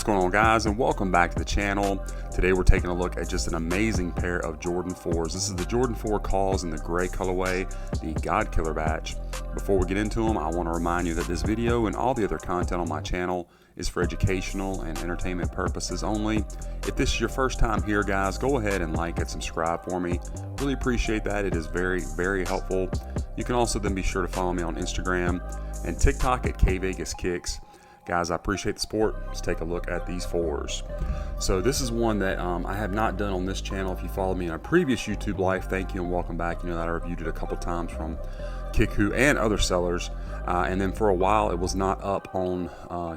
What's going on, guys, and welcome back to the channel. Today we're taking a look at just an amazing pair of Jordan 4s. This is the Jordan 4 Kaws in the gray colorway, the God Killer batch. Before we get into them, I want to remind you that this video and all the other content on my channel is for educational and entertainment purposes only. If this is your first time here, guys, go ahead and like and subscribe for me. Really appreciate that. It is very, very helpful. You can also then be sure to follow me on Instagram and TikTok at kvegaskickz. Guys, I appreciate the support. Let's take a look at these 4s. So this is one that I have not done on this channel. If you followed me in a previous YouTube life, thank you and welcome back. You know that I reviewed it a couple times from Kickwho and other sellers. And then for a while, it was not up on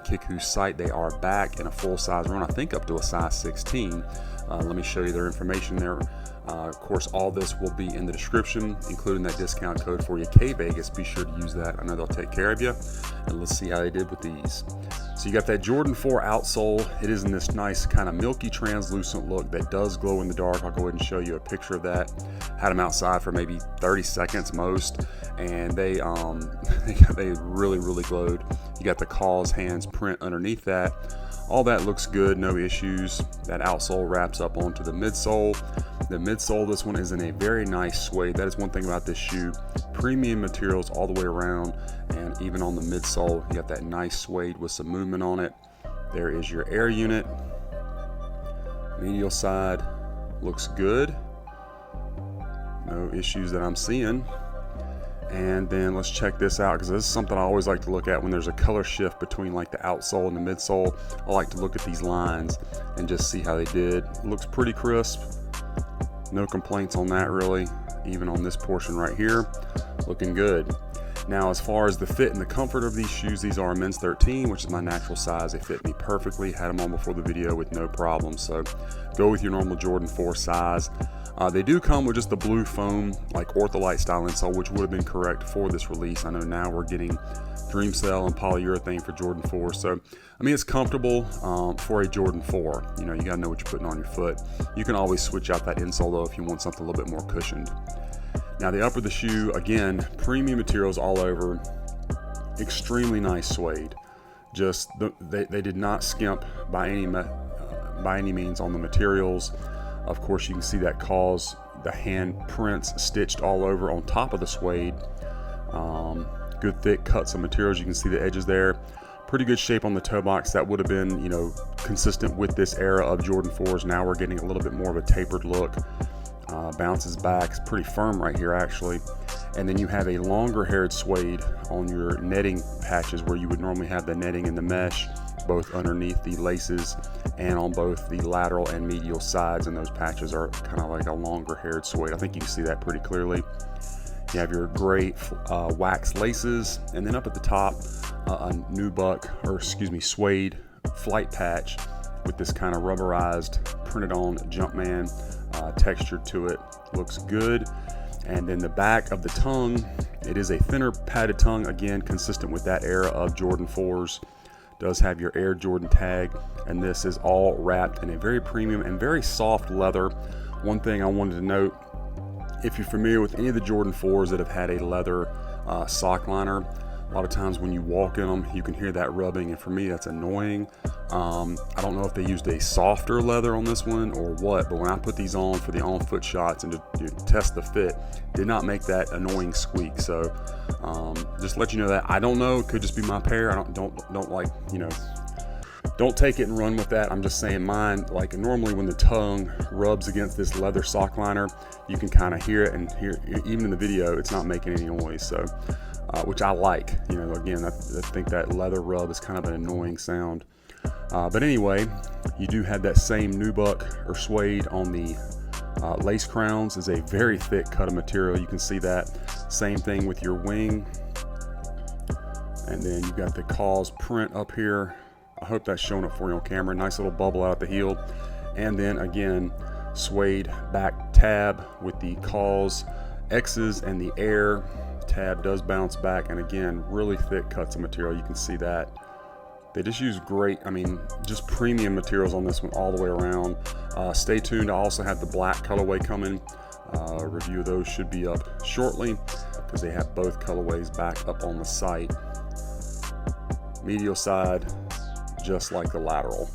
Kickwho's site. They are back in a full-size run, I think up to a size 16. Let me show you their information there. Of course, all this will be in the description, including that discount code for you, KVegas. Be sure to use that. I know they'll take care of you. And let's see how they did with these. So you got that Jordan 4 outsole. It is in this nice kind of milky translucent look that does glow in the dark. I'll go ahead and show you a picture of that. Had them outside for maybe 30 seconds most, and they really glowed. You got the Kaws hands print underneath that. All that looks good, no issues. That outsole wraps up onto the midsole. The midsole, this one is in a very nice suede. That is one thing about this shoe. Premium materials all the way around, and even on the midsole, you got that nice suede with some movement on it. There is your air unit. Medial side looks good. No issues that I'm seeing. And then let's check this out, because this is something I always like to look at when there's a color shift between like the outsole and the midsole. I like to look at these lines and just see how they did. It looks pretty crisp. No complaints on that really. Even on this portion right here, looking good. Now, as far as the fit and the comfort of these shoes, these are a men's 13, which is my natural size. They fit me perfectly. Had them on before the video with no problem. So go with your normal Jordan 4 size. They do come with just the blue foam, like Ortholite style insole, which would have been correct for this release. I know now we're getting Dream Cell and polyurethane for Jordan 4. So, I mean, it's comfortable for a Jordan 4. You know, you gotta know what you're putting on your foot. You can always switch out that insole though if you want something a little bit more cushioned. Now, the upper of the shoe, again, premium materials all over. Extremely nice suede. Just they did not skimp by any means on the materials. Of course, you can see that Kaws, the hand prints stitched all over on top of the suede. Good thick cuts of materials. You can see the edges there. Pretty good shape on the toe box. That would have been, you know, consistent with this era of Jordan 4s. Now we're getting a little bit more of a tapered look. Bounces back. It's pretty firm right here, actually. And then you have a longer haired suede on your netting patches where you would normally have the netting and the mesh, both underneath the laces and on both the lateral and medial sides, and those patches are kind of like a longer haired suede. I think you can see that pretty clearly. You have your gray wax laces, and then up at the top, a suede flight patch with this kind of rubberized, printed on Jumpman texture to it. Looks good. And then the back of the tongue, it is a thinner padded tongue, again consistent with that era of Jordan 4s. Does have your Air Jordan tag, and this is all wrapped in a very premium and very soft leather. One thing I wanted to note, if you're familiar with any of the Jordan 4s that have had a leather sock liner, a lot of times when you walk in them, you can hear that rubbing, and for me, that's annoying. I don't know if they used a softer leather on this one or what, but when I put these on for the on-foot shots and to test the fit, did not make that annoying squeak. So just let you know that. I don't know, it could just be my pair. I don't like, you know, don't take it and run with that. I'm just saying mine, like normally when the tongue rubs against this leather sock liner, you can kind of hear it, and even in the video, it's not making any noise. So which I like. You know, again, I think that leather rub is kind of an annoying sound. But anyway, you do have that same nubuck or suede on the lace crowns. Is a very thick cut of material. You can see that. Same thing with your wing. And then you've got the Kaws print up here. I hope that's showing up for you on camera. Nice little bubble out the heel. And then again, suede back tab with the Kaws X's, and the Air tab does bounce back, and again, really thick cuts of material. You can see that. They just use great, I mean, just premium materials on this one all the way around. Stay tuned. I also have the black colorway coming. A review of those should be up shortly, because they have both colorways back up on the site. Medial side, just like the lateral.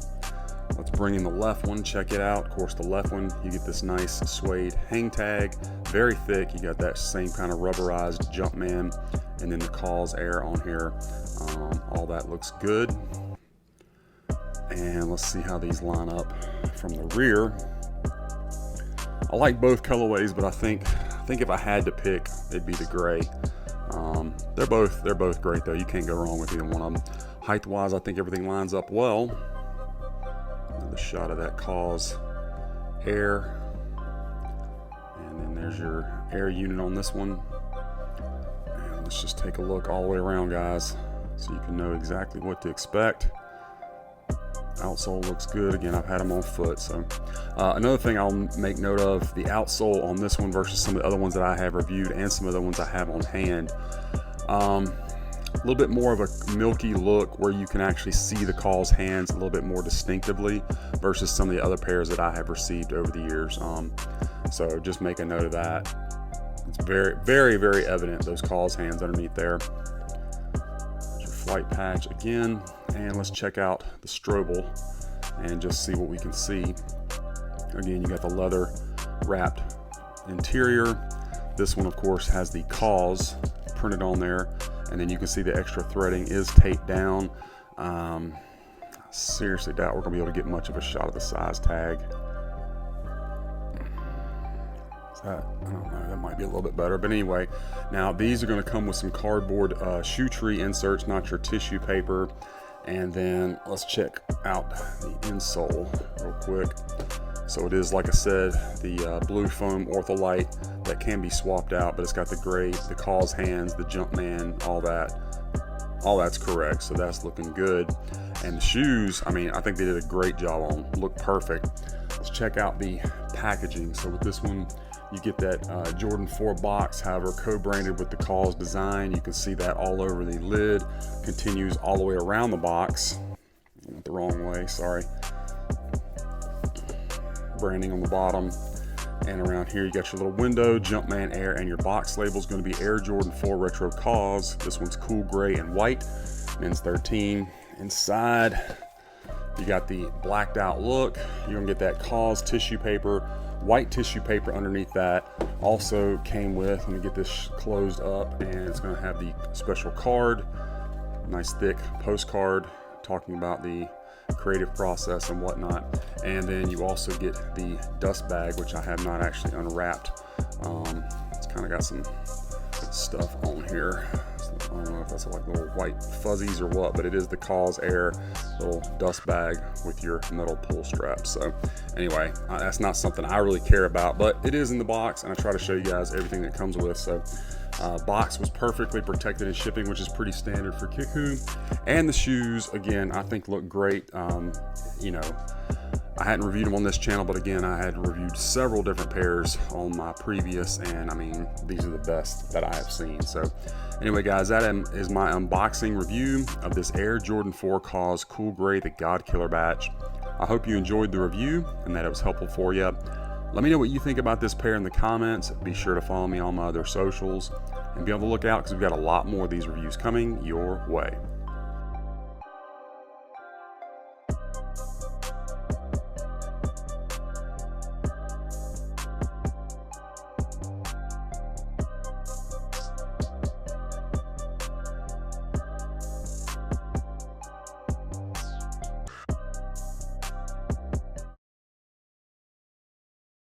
Let's bring in the left one, check it out. Of course, the left one, you get this nice suede hang tag, very thick. You got that same kind of rubberized Jumpman, and then the Kaws Air on here. All that looks good. And let's see how these line up from the rear. I like both colorways, but I think if I had to pick, it'd be the gray. They're both great though. You can't go wrong with either one of them. Height wise, I think everything lines up well. Another shot of that Kaws Air, and then there's your air unit on this one. And let's just take a look all the way around, guys, so you can know exactly what to expect. Outsole looks good. Again, I've had them on foot. So another thing I'll make note of, the outsole on this one versus some of the other ones that I have reviewed and some of the ones I have on hand. A little bit more of a milky look where you can actually see the Kaws hands a little bit more distinctively versus some of the other pairs that I have received over the years. So just make a note of that. It's very, very, very evident, those Kaws hands underneath there. There's your flight patch again. And let's check out the Strobel and just see what we can see. Again, you got the leather wrapped interior. This one, of course, has the Kaws printed on there. And then you can see the extra threading is taped down. Seriously doubt we're gonna be able to get much of a shot of the size tag. Is that, I don't know, that might be a little bit better. But anyway, now these are gonna come with some cardboard shoe tree inserts, not your tissue paper. And then let's check out the insole real quick. So it is, like I said, the blue foam Ortholite that can be swapped out, but it's got the gray, the Kaws hands, the Jumpman, all that. All that's correct, so that's looking good. And the shoes, I mean, I think they did a great job on them. Look perfect. Let's check out the packaging. So with this one, you get that Jordan 4 box, however, co-branded with the Kaws design. You can see that all over the lid. Continues all the way around the box. I went the wrong way, sorry. Branding on the bottom, and around here you got your little window, Jumpman Air, and your box label is going to be Air Jordan 4 Retro Kaws. This one's cool gray and white, men's 13. Inside you got the blacked out look. You're gonna get that Kaws tissue paper, white tissue paper underneath that. Also came with, let me get this closed up, and it's gonna have the special card, nice thick postcard talking about the creative process and whatnot. And then you also get the dust bag, which I have not actually unwrapped. It's kind of got some stuff on here. I don't know if that's like little white fuzzies or what, but it is the Kaws Air little dust bag with your metal pull strap. So anyway, that's not something I really care about, but it is in the box, and I try to show you guys everything that comes with. So box was perfectly protected in shipping, which is pretty standard for Kickwho. And the shoes, again, I think look great. You know, I hadn't reviewed them on this channel, but again, I had reviewed several different pairs on my previous, and I mean, these are the best that I have seen. So anyway, guys, that is my unboxing review of this Air Jordan 4 Kaws Cool Grey, the God Killer batch. I hope you enjoyed the review and that it was helpful for you. Let me know what you think about this pair in the comments. Be sure to follow me on my other socials and be on the lookout, because we've got a lot more of these reviews coming your way.